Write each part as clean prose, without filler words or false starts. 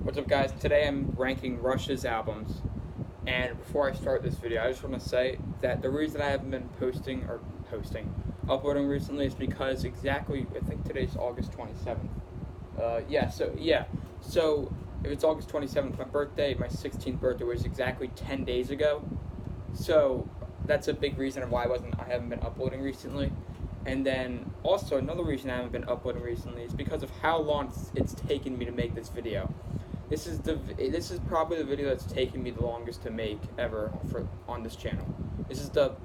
What's up, guys? Today I'm ranking Rush's albums, and before I start this video, I just want to say that the reason I haven't been uploading recently is because I think today's August 27th. So if it's August 27th, my birthday, my 16th birthday was exactly 10 days ago, so that's a big reason why I haven't been uploading recently. And then also another reason I haven't been uploading recently is because of how long it's taken me to make this video. This is probably the video that's taken me the longest to make ever on this channel. This is the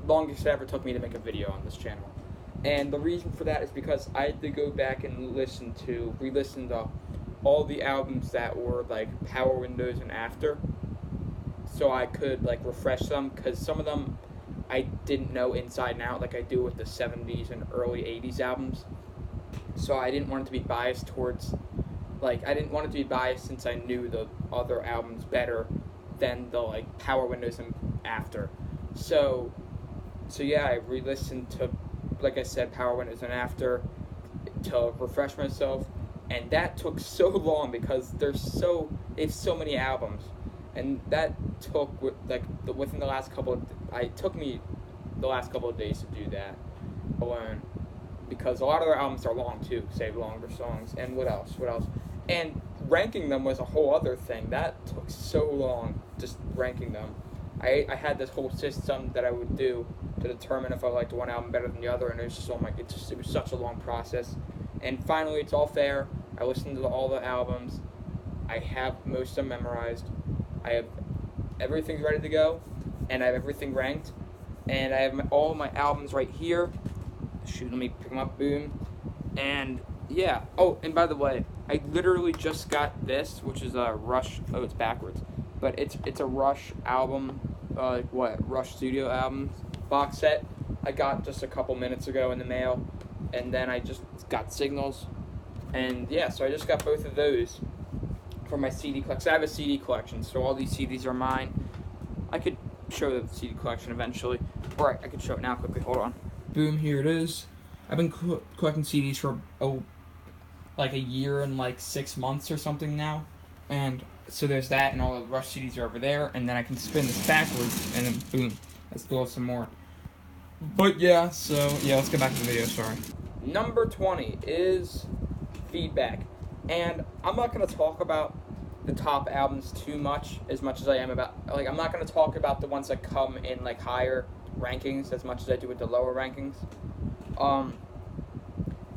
longest it ever took me to make a video on this channel. And the reason for that is because I had to go back and re-listen to all the albums that were like Power Windows and after, so I could like refresh them, because some of them I didn't know inside and out like I do with the 70s and early 80s albums. So I didn't want it to be biased since I knew the other albums better than the like Power Windows and after. So yeah, I re-listened to, like I said, Power Windows and after to refresh myself, and that took so long because it's so many albums, and that took within the last couple of it took me the last couple of days to do that alone, because a lot of their albums are long too, save longer songs. And what else? And ranking them was a whole other thing. That took so long, just ranking them. I had this whole system that I would do to determine if I liked one album better than the other, and it was such a long process. And finally, it's all fair. I listened to all the albums. I have most of them memorized. I have everything ready to go, and I have everything ranked. And I have all my albums right here. Shoot, let me pick them up. Boom. And yeah. Oh, and by the way, I literally just got this, which is a Rush. Oh, it's backwards, but it's a Rush album. Rush studio albums box set. I got just a couple minutes ago in the mail, and then I just got Signals, and yeah, so I just got both of those for my CD collection. I have a CD collection, so all these CDs are mine. I could show the CD collection eventually, or I could show it now quickly. Hold on. Boom, here it is. I've been collecting CDs for like a year and like 6 months or something now, and so there's that, and all the Rush CDs are over there, and then I can spin this backwards, and then boom, let's go some more. But yeah, let's get back to the video. Sorry. Number 20 is Feedback, and I'm not gonna talk about the top albums too much as I am about, like, I'm not gonna talk about the ones that come in like higher rankings as much as I do with the lower rankings.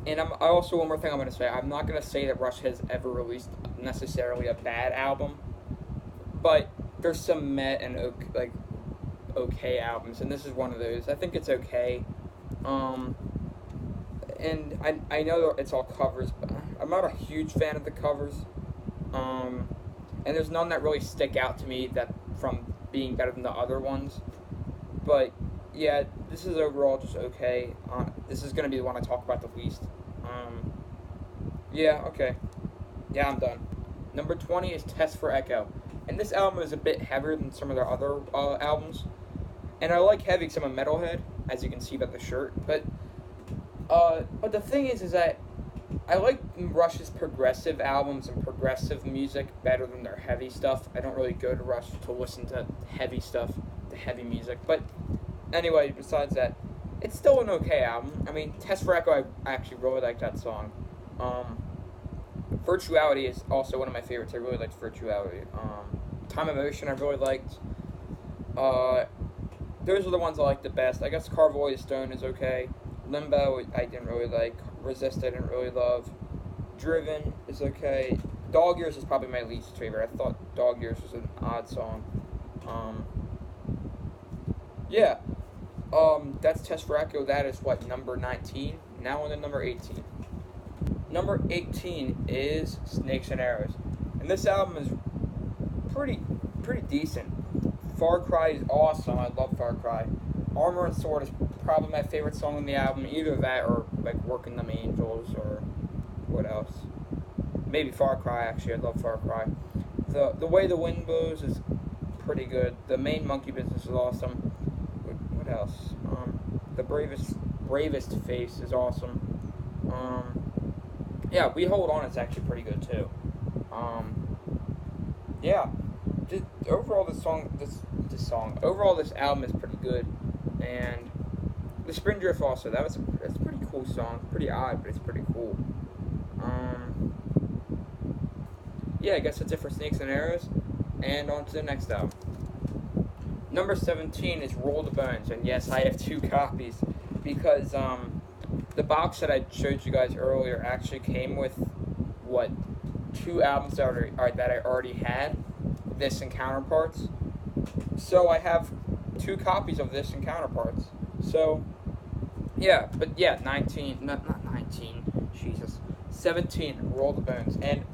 And I also, one more thing I'm going to say, I'm not going to say that Rush has ever released necessarily a bad album, but there's some okay albums, and this is one of those. I think it's okay, and I know it's all covers, but I'm not a huge fan of the covers, and there's none that really stick out to me that from being better than the other ones, but yeah, this is overall just okay. This is going to be the one I talk about the least. Yeah, okay. Yeah, I'm done. Number 20 is Test for Echo. And this album is a bit heavier than some of their other albums. And I like heavy because I'm a metalhead, as you can see by the shirt. But the thing is that I like Rush's progressive albums and progressive music better than their heavy stuff. I don't really go to Rush to listen to heavy stuff, to heavy music. But anyway, besides that, it's still an okay album. I mean, Test for Echo, I actually really like that song. Virtuality is also one of my favorites. I really liked Virtuality. Time of Motion I really liked. Those are the ones I like the best. I guess Carve Away the Stone is okay. Limbo I didn't really like. Resist I didn't really love. Driven is okay. Dog Years is probably my least favorite. I thought Dog Years was an odd song. Yeah. That's Test for Echo. That is number 19. Now on to number 18. Number 18 is Snakes and Arrows, and this album is pretty decent. Far Cry is awesome. I love Far Cry. Armor and Sword is probably my favorite song on the album. Either that or like Working Them Angels, or what else? Maybe Far Cry. Actually, I love Far Cry. The Way the Wind Blows is pretty good. The Main Monkey Business is awesome. What else? The Bravest Face is awesome. Yeah, We Hold On is actually pretty good too. Yeah, overall overall this album is pretty good, and the Spindrift also, that's a pretty cool song, pretty odd, but it's pretty cool. Um, yeah, I guess that's it for Snakes and Arrows, and on to the next album. Number 17 is Roll the Bones, and yes, I have 2 copies, because the box that I showed you guys earlier actually came with, 2 albums that I already had, This and Counterparts. So I have 2 copies of This and Counterparts. So, yeah, but yeah, 19, not 19, Jesus, 17, Roll the Bones. And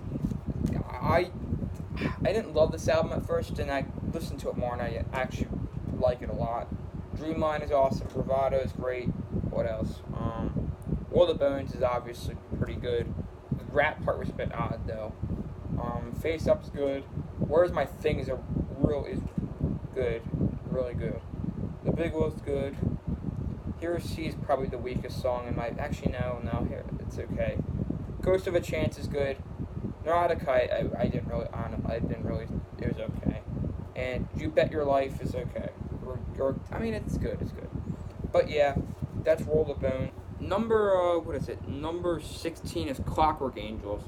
I didn't love this album at first, and I listened to it more, and I actually like it a lot. Dreamline is awesome, Bravado is great. What else? Roll the Bones is obviously pretty good. The rap part was a bit odd though. Face Up's good. Where's My Thing is good, really good. The Big Will's good. Here She is probably the weakest song in my. Actually, no, here it's okay. Ghost of a Chance is good. Neurotica, I didn't really. It was okay. And You Bet Your Life is okay. It's good. But yeah, that's Roll the Bone. Number 16 is Clockwork Angels,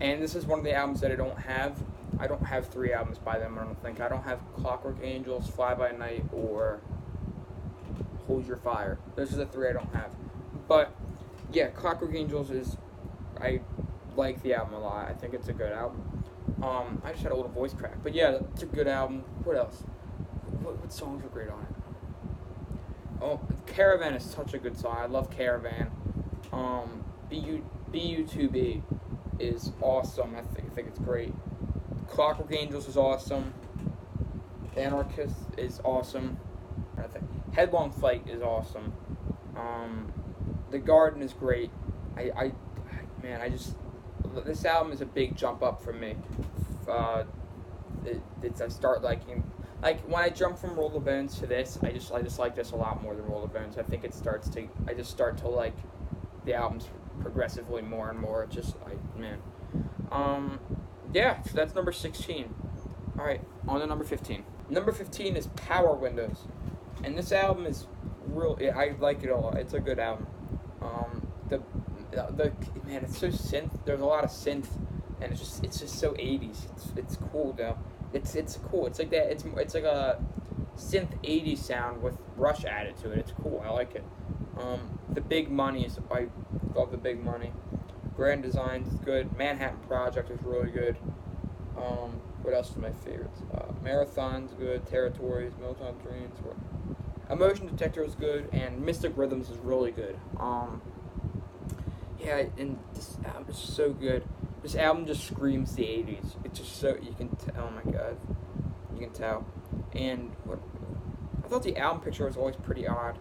and this is one of the albums that I don't have. I don't have 3 albums by them. I don't think. I don't have Clockwork Angels, Fly By Night, or Hold Your Fire. Those are the 3 I don't have. But yeah, Clockwork Angels I like the album a lot. I think it's a good album. I just had a little voice crack, but yeah, it's a good album. What else? What songs are great on it? Oh, Caravan is such a good song. I love Caravan. BU2B is awesome. I think it's great. Clockwork Angels is awesome. Anarchist is awesome. I think Headlong Flight is awesome. The Garden is great. This album is a big jump up for me. I start liking, when I jump from Roll the Bones to this, I just like this a lot more than Roll the Bones. I think I just start to like the albums progressively more and more. Yeah, so that's number 16. All right, on to number 15. Number 15 is Power Windows, and this album is I like it a lot. It's a good album. It's so synth. There's a lot of synth, and it's just so 80s. It's cool though. It's cool. It's like that. It's like a synth 80s sound with Rush added to it. It's cool. I like it. The Big Money I love The Big Money. Grand Design is good. Manhattan Project is really good. What else is my favorites? Marathon's good. Territories, Milton Dreams. Emotion Detector is good, and Mystic Rhythms is really good. Yeah, and this album is so good. This album just screams the 80s. It's just so, oh my god, you can tell. And I thought the album picture was always pretty odd,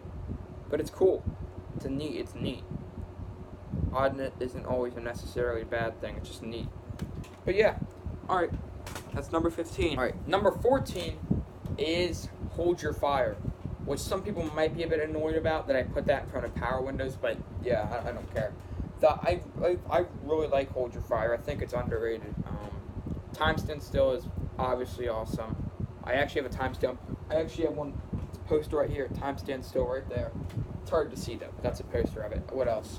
but it's cool. It's neat. Oddness isn't always a necessarily bad thing. It's just neat. But yeah, all right, that's number 15. All right, number 14 is Hold Your Fire, which some people might be a bit annoyed about that I put that in front of Power Windows, but yeah, I don't care. I really like Hold Your Fire. I think it's underrated. Time Stand Still is obviously awesome. I actually have a timestamp. I actually have one poster right here. Time Stand Still right there. It's hard to see though, but that's a poster of it. What else?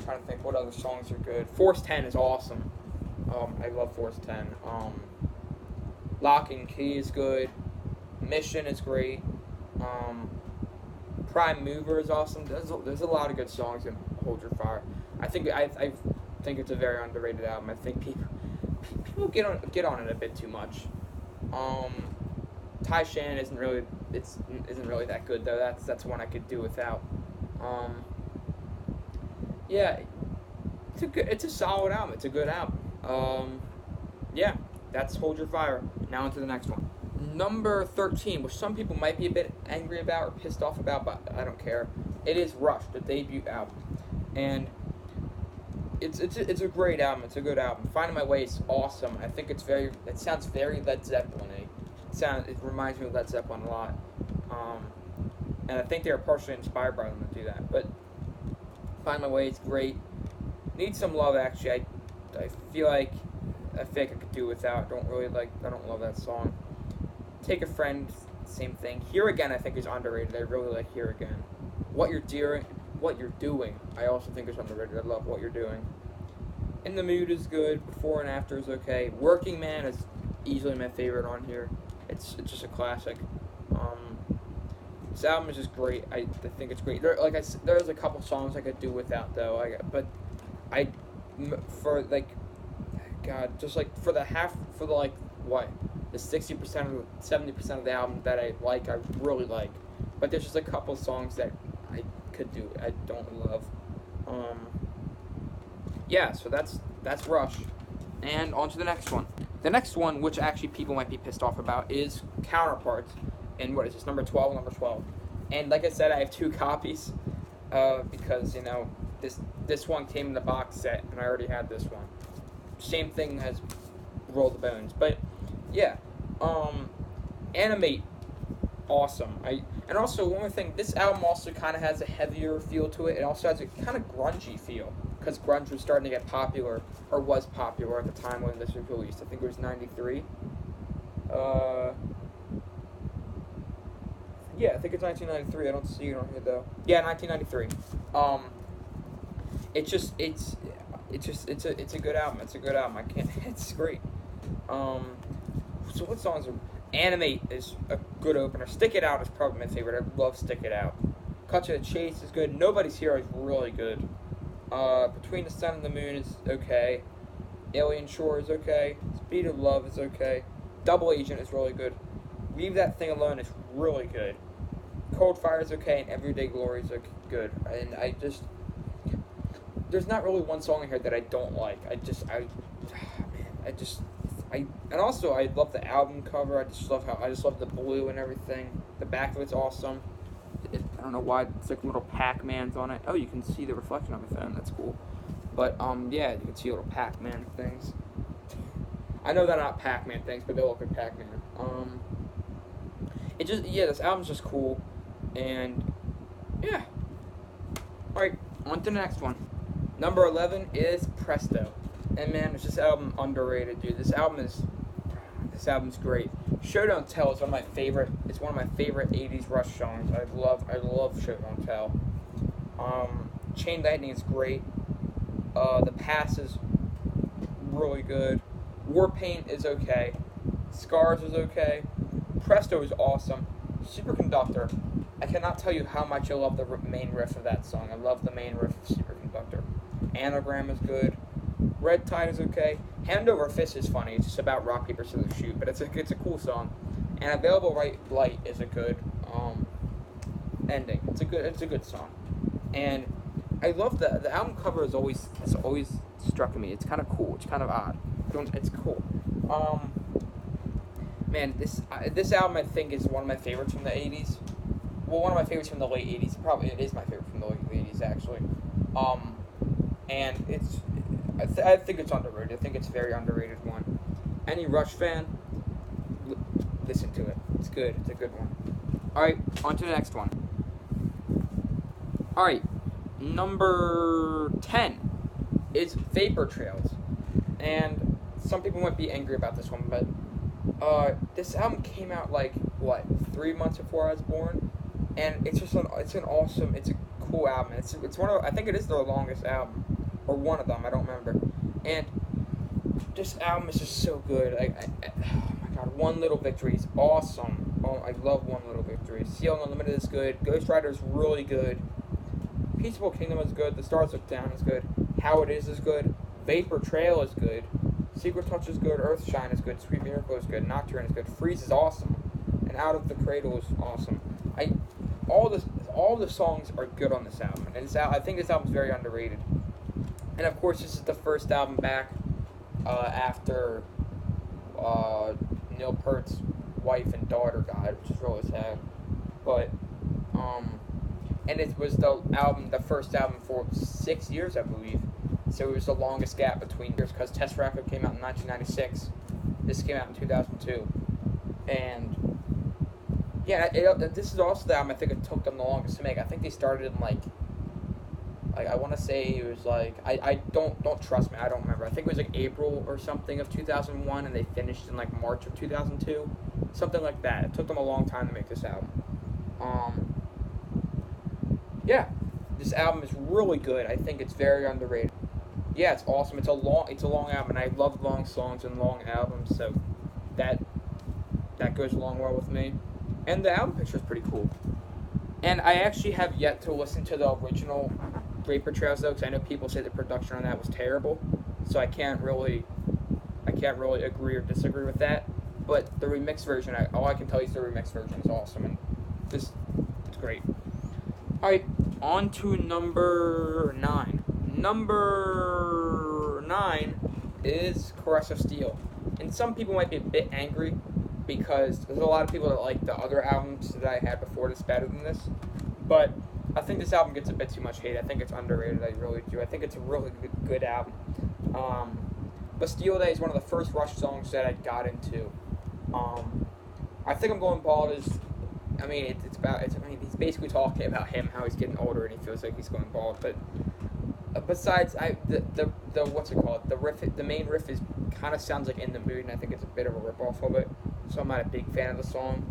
Trying to think what other songs are good. Force 10 is awesome. I love Force 10. Lock and Key is good. Mission is great. Prime Mover is awesome. There's a lot of good songs in Hold Your Fire. I think it's a very underrated album. I think people get on it a bit too much. Tai Shan isn't really that good though. That's one I could do without. Yeah, it's a solid album. It's a good album. Yeah, that's Hold Your Fire. Now into the next one. Number 13, which some people might be a bit angry about or pissed off about, but I don't care. It is Rush, the debut album, and it's a great album. It's a good album. Finding My Way is awesome. I think it sounds very Led Zeppelin-y. It reminds me of Led Zeppelin a lot, 'Lot. And I think they were partially inspired by them to do that. But Find My Way is great. Need Some Love, actually. I feel like I could do without. I don't love that song. Take a Friend, same thing. Here Again, I think is underrated. I really like Here Again. What You're Doing, I also think is underrated. I love What You're Doing. In the Mood is good. Before and After is okay. Working Man is easily my favorite on here. It's just a classic. This album is just great. I think it's great. There's a couple songs I could do without though. Just like for the 60% or 70% of the album that I really like. But there's just a couple songs that I could do. I don't love. So that's Rush. And on to the next one. The next one, which actually people might be pissed off about, is Counterparts. And what is this, number 12? And like I said, I have 2 copies because, this one came in the box set, and I already had this one. Same thing as Roll the Bones. But, yeah. Animate, awesome. And also, one more thing, this album also kind of has a heavier feel to it. It also has a kind of grungy feel, because grunge was starting to get popular, or was popular at the time when this was released. I think it was 93. I think it's 1993. I don't see it on here though. Yeah, 1993. It's a good album. It's a good album. It's great. So what songs are... Animate is a good opener. Stick It Out is probably my favorite. I love Stick It Out. Cut to the Chase is good. Nobody's Hero is really good. Between the Sun and the Moon is okay. Alien Shore is okay. Speed of Love is okay. Double Agent is really good. Leave That Thing Alone is really good. Cold Fire is okay, and Everyday Glory is good. And there's not really one song in here that I don't like. And also I love the album cover. I just love the blue and everything. The back of it's awesome. I don't know why it's like little Pac-Mans on it. Oh, you can see the reflection on my phone. That's cool. But you can see little Pac-Man things. I know they're not Pac-Man things, but they look like Pac-Man. This album's just cool. And, yeah. Alright, on to the next one. Number 11 is Presto. And man, is this album underrated, dude. This album's great. Show Don't Tell is one of my favorite 80s Rush songs. I love Show Don't Tell. Chain Lightning is great. The Pass is really good. War Paint is okay. Scars is okay. Presto is awesome. Superconductor. I cannot tell you how much I love the main riff of that song. I love the main riff of Superconductor. Anagram is good. Red Tide is okay. Hand Over Fist is funny. It's just about rock, paper, scissors, shoot, but it's a cool song. And Available Light is a good ending. It's a good song. And I love the album cover has always struck me. It's kind of cool. It's kind of odd. It's cool. Man, this album I think is one of my favorites from the 80s. Well, one of my favorites from the late 80s. Probably it is my favorite from the late 80s, actually. And I think it's underrated. I think it's a very underrated one. Any Rush fan, listen to it. It's good. It's a good one. Alright, on to the next one. Alright, number 10 is Vapor Trails. And some people might be angry about this one, but this album came out 3 months before I was born, and it's a cool album. It's one of, I think it is their longest album, or one of them, I don't remember. And this album is just so good. Oh my god, One Little Victory is awesome. Oh, I love One Little Victory. Seal Unlimited is good. Ghost Rider is really good. Peaceful Kingdom is good. The Stars Look Down is good. How It Is good. Vapor Trail is good. Secret Touch is good. Earthshine is good. Sweet Miracle is good. Nocturne is good. Freeze is awesome. And Out of the Cradle is awesome. All the songs are good on this album. And I think this album is very underrated. And of course, this is the first album back after Neil Peart's wife and daughter died, which is really sad. But and it was the first album for 6 years, I believe. So it was the longest gap between years, because Tesseract came out in 1996. This came out in 2002. And yeah, this is also the album I think it took them the longest to make. I think they started in Like, I want to say it was like, I don't trust me, I don't remember. I think it was like April or something of 2001, and they finished in like March of 2002, something like that. It took them a long time to make this album. Yeah, this album is really good. I think it's very underrated. Yeah, it's awesome. It's a long album, and I love long songs and long albums, so that goes along well with me. And the album picture is pretty cool. And I actually have yet to listen to the original Great Portrayals, though, because I know people say the production on that was terrible, so I can't really agree or disagree with that. But the remix version, all I can tell you is the remix version is awesome, and it's great. All right, on to number 9. Number 9 is Caress of Steel, and some people might be a bit angry because there's a lot of people that like the other albums that I had before this better than this, but I think this album gets a bit too much hate. I think it's underrated. I really do. I think it's a really good album. But Steel Day is one of the first Rush songs that I got into. I think I'm going bald is. I mean, he's basically talking about him, how he's getting older, and he feels like he's going bald. But besides, the what's it called? The main riff is kind of sounds like In the Mood, and I think it's a bit of a rip off of it. So I'm not a big fan of the song.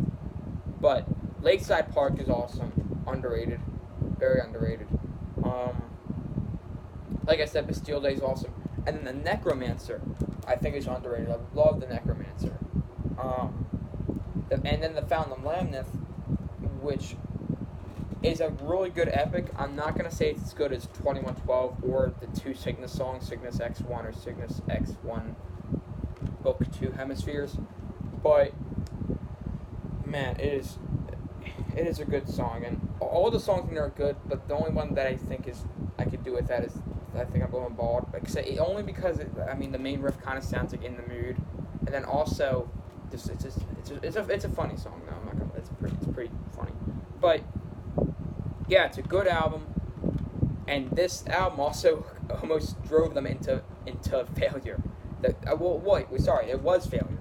But Lakeside Park is awesome, underrated, very underrated. Like I said, Bastille Day is awesome, and then the Necromancer, I think is underrated. I love the Necromancer. And then the Found the Lamneth, which is a really good epic. I'm not going to say it's as good as 2112 or the two Cygnus songs, Cygnus X1 or Cygnus X1 Book 2 Hemispheres, but man, it is a good song, and all the songs in there are good, but the only one that I think is I could do with that is I think I'm going bald, only because the main riff kind of sounds like In the Mood, and then also it's a funny song though. I'm not gonna. It's pretty funny, but yeah, it's a good album, and this album also almost drove them into failure. It was failure,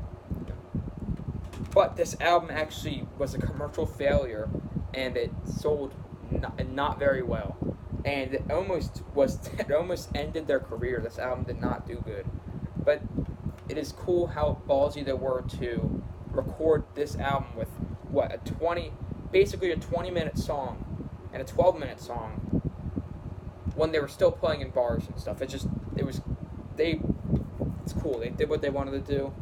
but this album actually was a commercial failure, and it sold not very well, and it almost ended their career. This album did not do good, but it is cool how ballsy they were to record this album with basically a 20-minute song and a 12-minute song when they were still playing in bars and stuff. It's cool. They did what they wanted to do,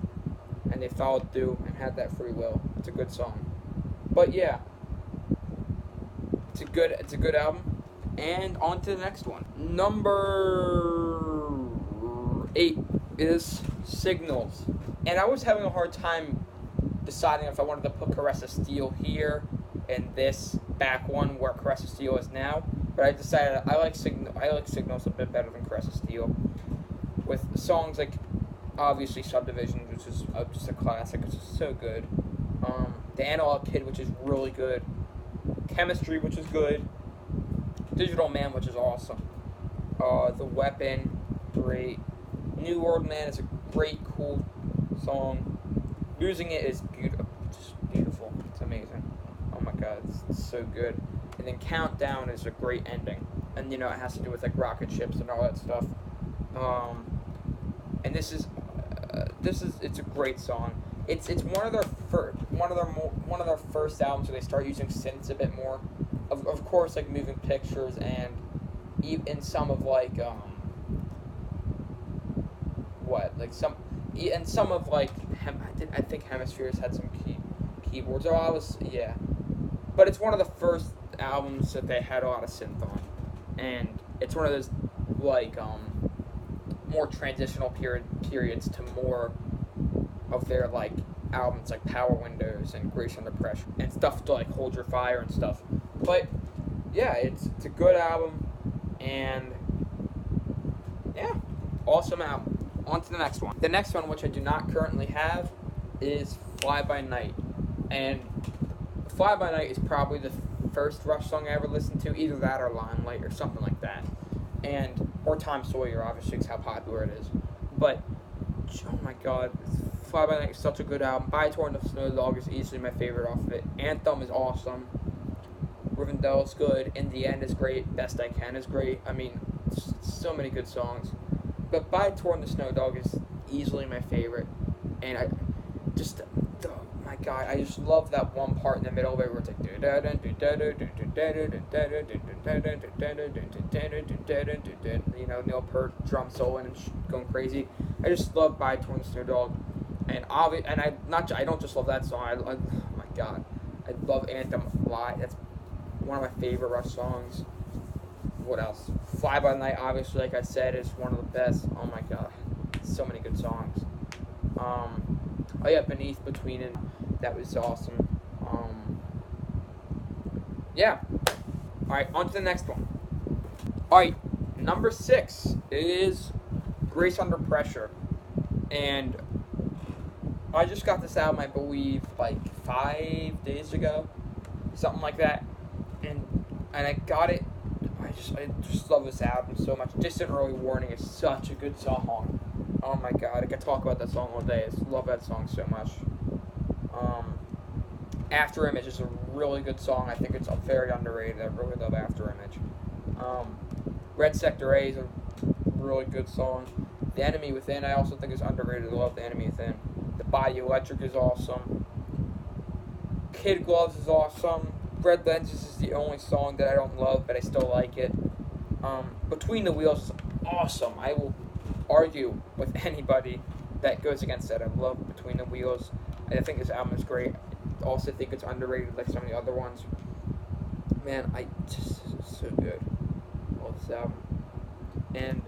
and they followed through and had that free will. It's a good song. But yeah, it's a good album. And on to the next one. Number 8 is Signals. And I was having a hard time deciding if I wanted to put Caress of Steel here and this back one where Caress of Steel is now. But I decided I like Signals a bit better than Caress of Steel. With songs like, obviously, Subdivision, which is just a classic. It's just so good. The Analog Kid, which is really good. Chemistry, which is good. Digital Man, which is awesome. The Weapon, great. New World Man is a great, cool song. Losing It is beautiful. It's amazing. Oh my god, it's so good. And then Countdown is a great ending. And it has to do with like rocket ships and all that stuff. And it's a great song. It's one of their first albums where they start using synths a bit more. Of course, like Moving Pictures and even some of like I think Hemispheres had some keyboards. But it's one of the first albums that they had a lot of synth on, and it's one of those like more transitional periods to more of their like albums like Power Windows and Grace Under Pressure and stuff to like Hold Your Fire and stuff. But yeah, it's a good album, and yeah, awesome album. On to the next one. The next one, which I do not currently have, is Fly By Night. And Fly By Night is probably the first Rush song I ever listened to, either that or Limelight or something like that. Or Tom Sawyer, obviously, it's how popular it is. But, oh my god, Fly By Night is such a good album. By Torn of Snow Dog is easily my favorite off of it. Anthem is awesome. Rivendell's good. In the End is great. Best I Can is great. I mean, so many good songs. But By Tor and the Snow Dog is easily my favorite. And I just, oh my god, I just love that one part in the middle of it where it's like, you know, Neil Peart drum solo and going crazy. I just love By Tor and the Snow Dog. And I don't just love that song. Oh my god, I love Anthem Live. That's one of my favorite Rush songs. What else? Fly By Night, obviously, like I said, is one of the best. Oh my god, so many good songs. Oh yeah, Beneath, Between, and that was awesome. Yeah. All right, on to the next one. All right, number 6 is Grace Under Pressure, and I just got this album, I believe, like 5 days ago, something like that, and I got it. I just love this album so much. Distant Early Warning is such a good song. Oh my god, I could talk about that song all day. I love that song so much. After Image is a really good song. I think it's very underrated. I really love After Image. Red Sector A is a really good song. The Enemy Within I also think is underrated. I love The Enemy Within. The Body Electric is awesome. Kid Gloves is awesome. Red Lenses is the only song that I don't love, but I still like it. Between the Wheels is awesome. I will argue with anybody that goes against that. I love Between the Wheels. I think this album is great. I also think it's underrated like some of the other ones. Man, so good. I love this album. And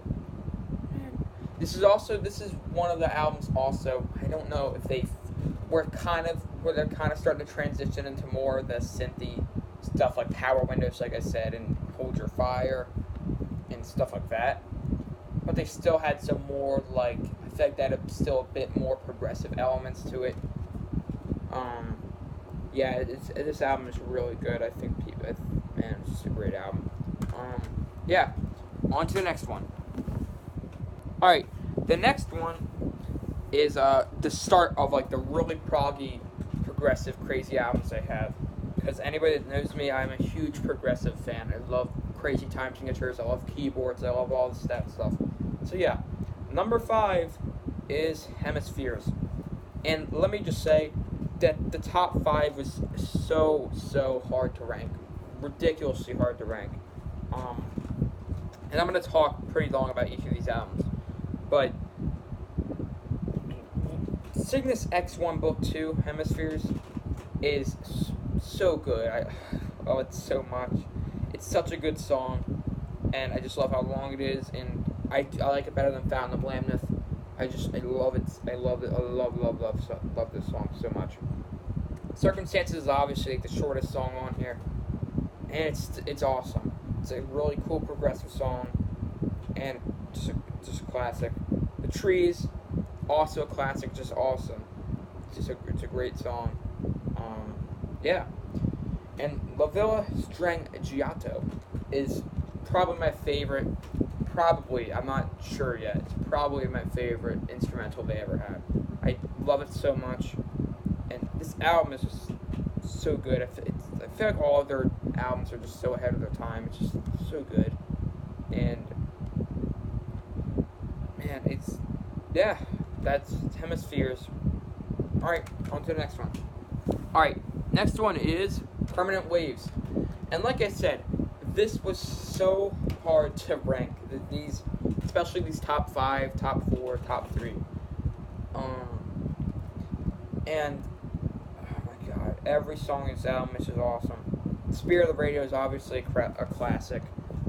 man, this is one of the albums also, I don't know if where they're kind of starting to transition into more of the synthy stuff like Power Windows, like I said, and Hold Your Fire and stuff like that. But they still had some more, like, I feel like that still a bit more progressive elements to it. Yeah, this album is really good. I think man, it's just a great album. Yeah, on to the next one. All right, the next one is the start of like the really proggy, progressive, crazy albums I have. Because anybody that knows me, I'm a huge progressive fan. I love crazy time signatures. I love keyboards. I love all that stuff. So yeah, number 5 is Hemispheres, and let me just say that the top 5 was so hard to rank, ridiculously hard to rank. And I'm gonna talk pretty long about each of these albums, but Cygnus X1 Book 2 Hemispheres is so good. I love it so much. It's such a good song, and I just love how long it is, and I like it better than Fountain of Lamneth. I love it. I love it. I love this song so much. Circumstances is obviously like the shortest song on here, and it's awesome. It's a really cool progressive song, and just a classic. The Trees, also a classic, just awesome. It's a great song. Yeah. And La Villa Strangiato is probably my favorite. Probably, I'm not sure yet. It's probably my favorite instrumental they ever had. I love it so much, and this album is just so good. I feel like all of their albums are just so ahead of their time. It's just so good, and man, that's Hemispheres. All right, on to the next one. All right, next one is Permanent Waves, and like I said, this was so hard to rank. Especially these top 5, top 4, top 3. And oh my god, every song in this album is just awesome. Spirit of the Radio is obviously a classic.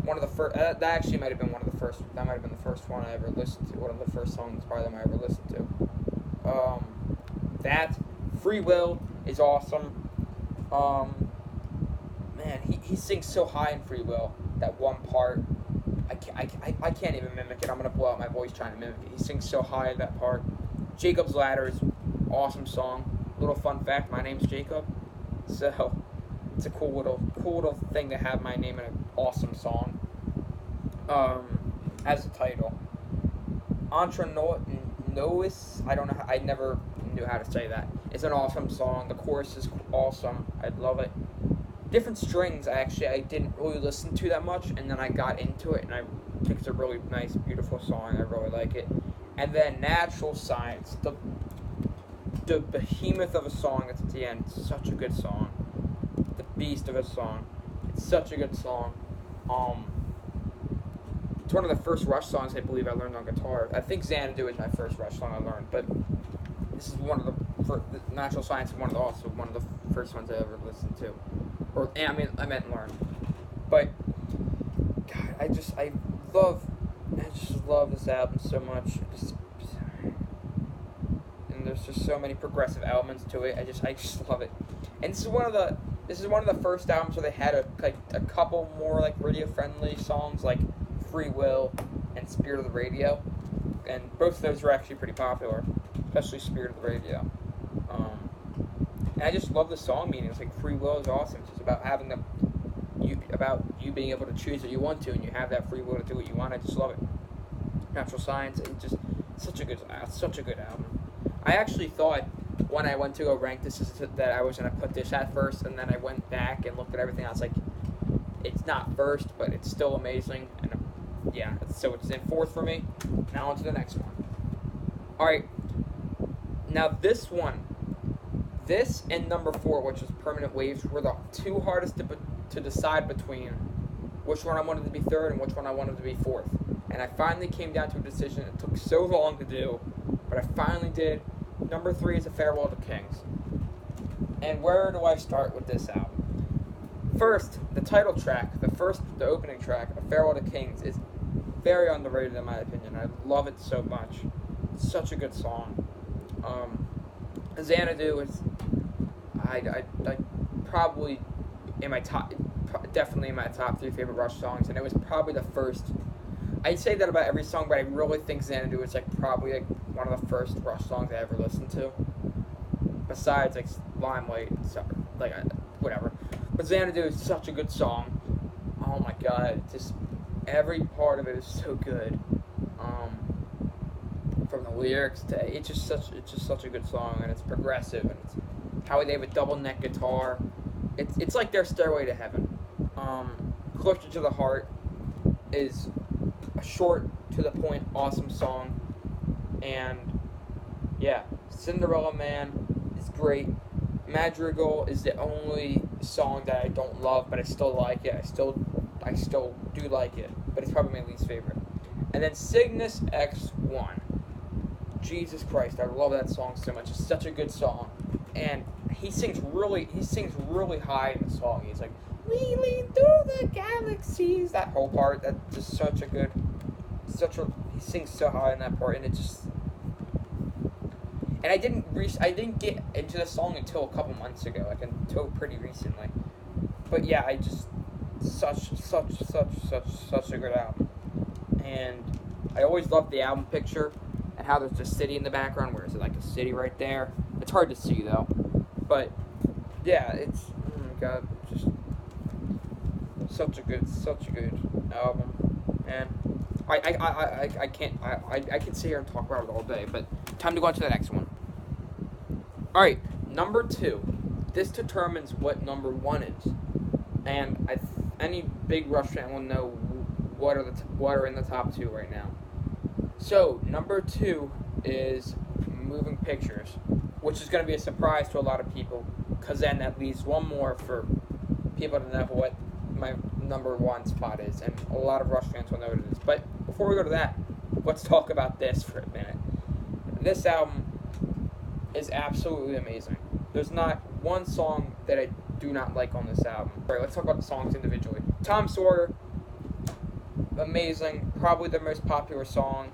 One of the first. That actually might have been one of the first. That might have been the first one I ever listened to. One of the first songs by them I ever listened to. That Free Will is awesome. Man, he sings so high in Free Will. That one part, I can't even mimic it. I'm gonna blow out my voice trying to mimic it. He sings so high in that part. Jacob's Ladder is awesome song. Little fun fact: my name's Jacob, so it's a cool little thing to have my name in an awesome song. As a title, Entre Nous, I don't know. I never knew how to say that. It's an awesome song. The chorus is awesome. I love it. Different Strings, I didn't really listen to that much, and then I got into it, and I think it's a really nice, beautiful song. I really like it. And then Natural Science, the behemoth of a song that's at the end. Such a good song. The beast of a song. It's such a good song. It's one of the first Rush songs I believe I learned on guitar. I think Xanadu is my first Rush song I learned, but this is one of the Natural Science is one of the first ones I ever listened to. I meant learn. But God, I just love this album so much. And there's just so many progressive elements to it. I just love it. And this is one of the first albums where they had a couple more like radio friendly songs like Free Will and Spirit of the Radio, and both of those were actually pretty popular, especially Spirit of the Radio. And I just love the song meanings. Like Free Will is awesome. It's just about about you being able to choose what you want to, and you have that free will to do what you want. I just love it. Natural Science, it's just such a good album. I actually thought when I went to go rank this that I was gonna put this at first, and then I went back and looked at everything. I was like, it's not first, but it's still amazing. And yeah, so it's in fourth for me. Now on to the next one. All right, now this and number 4, which is Permanent Waves, were the two hardest to decide between which one I wanted to be third and which one I wanted to be fourth. And I finally came down to a decision. It took so long to do, but I finally did. Number 3 is A Farewell to Kings. And where do I start with this album? First, the title track, the opening track, A Farewell to Kings, is very underrated in my opinion. I love it so much. It's such a good song. Xanadu is, I probably definitely in my top 3 favorite Rush songs, and it was probably the first. I'd say that about every song, but I really think Xanadu is probably one of the first Rush songs I ever listened to. Besides Limelight, whatever. But Xanadu is such a good song. Oh my God, just every part of it is so good. From the lyrics to it's just such a good song, and it's progressive, and it's how they have a double neck guitar. It's like their Stairway to Heaven. Closer to the Heart is a short, to the point, awesome song. And yeah, Cinderella Man is great. Madrigal is the only song that I don't love, but I still like it. I still do like it, but it's probably my least favorite. And then Cygnus X1. Jesus Christ, I love that song so much. It's such a good song. And he sings really high in the song. He's like, "We lean through the galaxies." That whole part, that's just he sings so high in that part, and it just. And I didn't get into the song until a couple months ago, until pretty recently. But yeah, I just such a good album. And I always loved the album picture and how there's a city in the background. Where is it, like a city right there? It's hard to see though. But yeah, it's God, just such a good album. And I can sit here and talk about it all day, but time to go on to the next one. Alright, number 2. This determines what number 1 is. And any big Rush fan will know what are in the top 2 right now. So, number 2 is Moving Pictures, which is going to be a surprise to a lot of people, because then that leaves one more for people to know what my number 1 spot is, and a lot of Rush fans will know what it is. But before we go to that, let's talk about this for a minute. This album is absolutely amazing. There's not one song that I do not like on this album. Alright, let's talk about the songs individually. Tom Sawyer, amazing, probably their most popular song,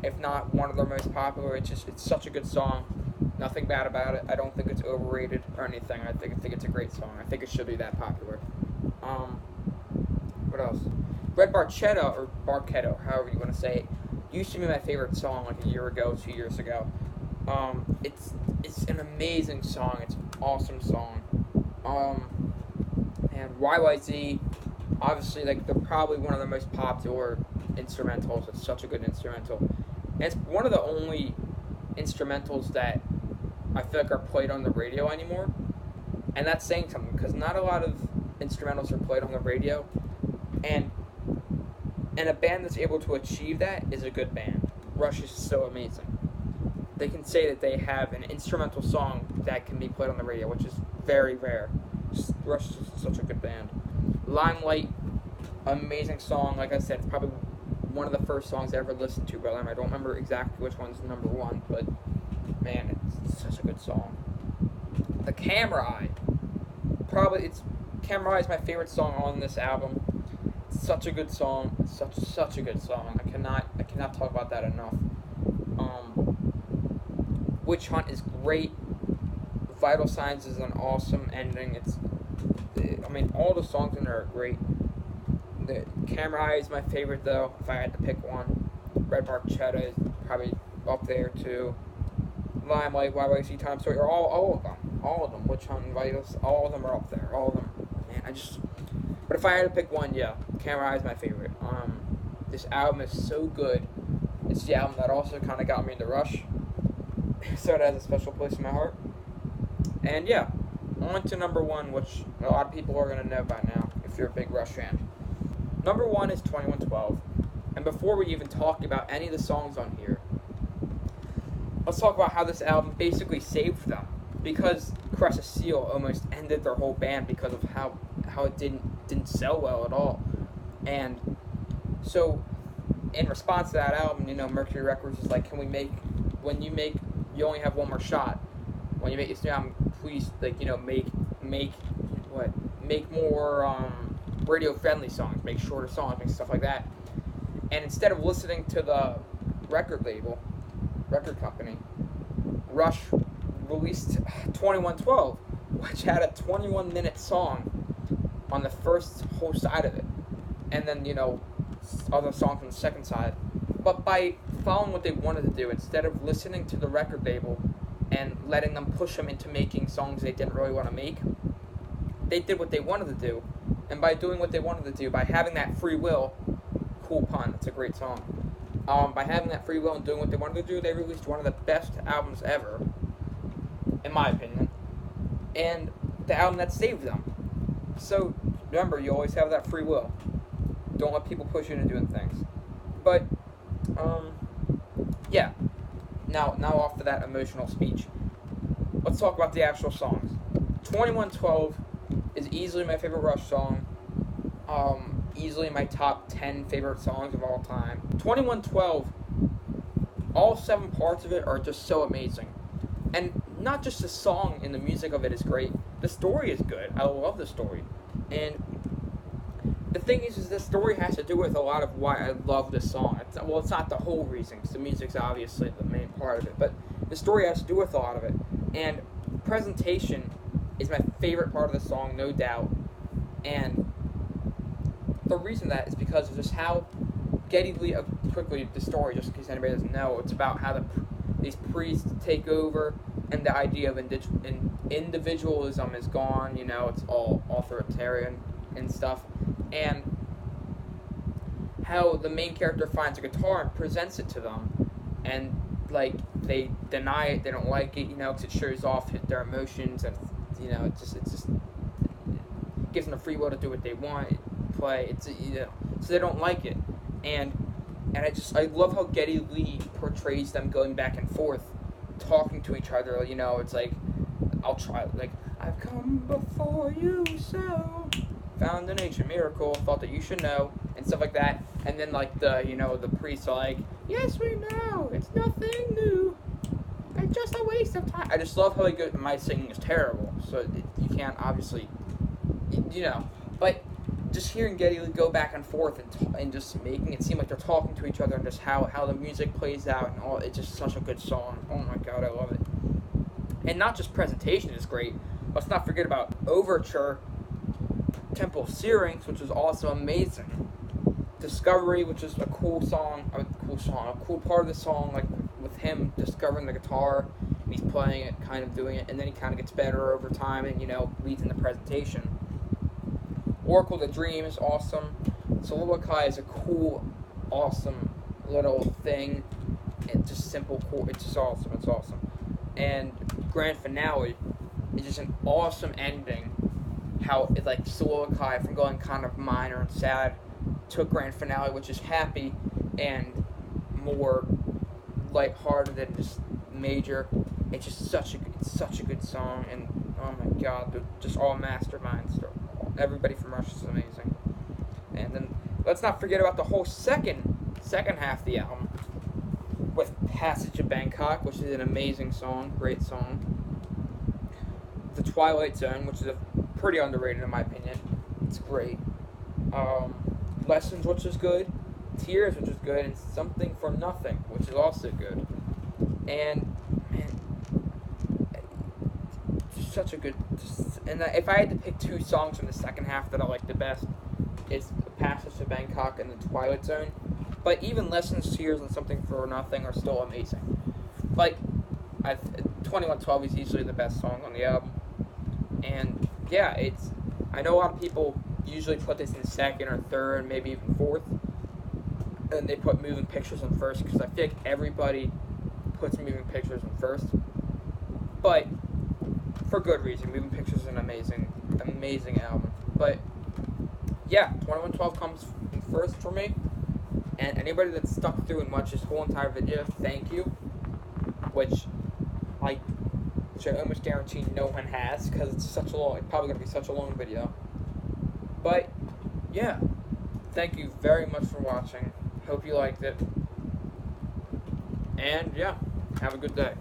if not one of their most popular. It's such a good song. Nothing bad about it. I don't think it's overrated or anything. I think it's a great song. I think it should be that popular. What else? Red Barchetta, or Barchetto, however you want to say it, used to be my favorite song like a year ago, 2 years ago. It's an amazing song. It's an awesome song. And YYZ, obviously, they're probably one of the most popular instrumentals. It's such a good instrumental. And it's one of the only instrumentals that I feel like are played on the radio anymore. And that's saying something, because not a lot of instrumentals are played on the radio, and a band that's able to achieve that is a good band. Rush is so amazing. They can say that they have an instrumental song that can be played on the radio, which is very rare. Rush is such a good band. Limelight, amazing song. Like I said, it's probably one of the first songs I ever listened to by them. I don't remember exactly which one's number one, but man, it's such a good song. The Camera Eye, Camera Eye is my favorite song on this album. It's such a good song. Such a good song. I cannot talk about that enough. Witch Hunt is great. Vital Signs is an awesome ending. All the songs in there are great. The Camera Eye is my favorite, though, if I had to pick one. Red Bark Cheddar is probably up there, too. Limelight, YYC Time Story, or all of them. Witch Hunt and Vitals, all of them are up there. All of them. Man, but if I had to pick one, yeah, Camera Eye is my favorite. This album is so good. It's the album that also kind of got me into Rush. So it has a special place in my heart. And yeah, on to number one, which a lot of people are going to know by now if you're a big Rush fan. Number one is 2112. And before we even talk about any of the songs on here, let's talk about how this album basically saved them. Because Crush a Seal almost ended their whole band because of how it didn't sell well at all. And so in response to that album, Mercury Records is like, you only have one more shot. When you make this new album, please, make more radio-friendly songs, make shorter songs, make stuff like that. And instead of listening to the record company, Rush released 2112, which had a 21-minute song on the first whole side of it. And then, other songs on the second side. But by following what they wanted to do, instead of listening to the record label and letting them push them into making songs they didn't really want to make, they did what they wanted to do. And by doing what they wanted to do, by having that free will, cool pun, it's a great song. By having that free will and doing what they wanted to do, they released one of the best albums ever, in my opinion, and the album that saved them. So, remember, you always have that free will. Don't let people push you into doing things. But, yeah. Now off to that emotional speech. Let's talk about the actual songs. 2112 is easily my favorite Rush song. Easily my top 10 favorite songs of all time. 2112, all 7 parts of it are just so amazing. And not just the song and the music of it is great. The story is good. I love the story. And the thing is the story has to do with a lot of why I love this song. It's not the whole reason, because the music's obviously the main part of it, but the story has to do with a lot of it. And presentation is my favorite part of the song, no doubt. And the reason that is because of just how Geddy Lee, quickly, the story, just in case anybody doesn't know, it's about how these priests take over, and the idea of individualism is gone, it's all authoritarian and stuff. And how the main character finds a guitar and presents it to them, and they deny it, they don't like it, because it shows off their emotions, and it just gives them the free will to do what they want, play. So they don't like it, and I love how Geddy Lee portrays them going back and forth, talking to each other. It's like, I'll try, I've come before you, so found an ancient miracle, thought that you should know, and stuff like that. And then the priests are like, yes, we know, it's nothing new, it's just a waste of time. I just love how my singing is terrible, so you can't obviously, but just hearing Geddy Lee go back and forth and just making it seem like they're talking to each other, and just how the music plays out and all, it's just such a good song. Oh my god, I love it. And not just presentation is great, let's not forget about Overture, Temple of Syrinx, which is also amazing. Discovery, which is a cool part of the song, with him discovering the guitar, and he's playing it, kind of doing it, and then he kind of gets better over time, and leads in the presentation. Oracle the Dream is awesome. Soliloquy is a cool, awesome little thing. It's just simple, cool. It's just awesome. It's awesome. And Grand Finale is just an awesome ending how it like solidified from going kind of minor and sad to a grand finale, which is happy and more lighthearted than just major. It's just such a good song, and oh my god, they're just all masterminds. Everybody from Rush is amazing. And then let's not forget about the whole second half of the album with Passage of Bangkok, which is an amazing song, great song. The Twilight Zone, which is pretty underrated in my opinion. It's great. Lessons, which is good. Tears, which is good, and Something for Nothing, which is also good. And man, just such a good. And if I had to pick two songs from the second half that I like the best, it's The Passage to Bangkok and The Twilight Zone. But even Lessons, Tears, and Something for Nothing are still amazing. Like, 2112 is easily the best song on the album. And yeah, I know a lot of people usually put this in second or third, maybe even fourth. And they put Moving Pictures in first, because I feel like everybody puts Moving Pictures in first. But for good reason. Moving Pictures is an amazing album. But yeah, 2112 comes in first for me. And anybody that stuck through and watched this whole entire video, thank you. Which I almost guarantee no one has, because it's probably going to be such a long video. But yeah, thank you very much for watching. Hope you liked it. And yeah, have a good day.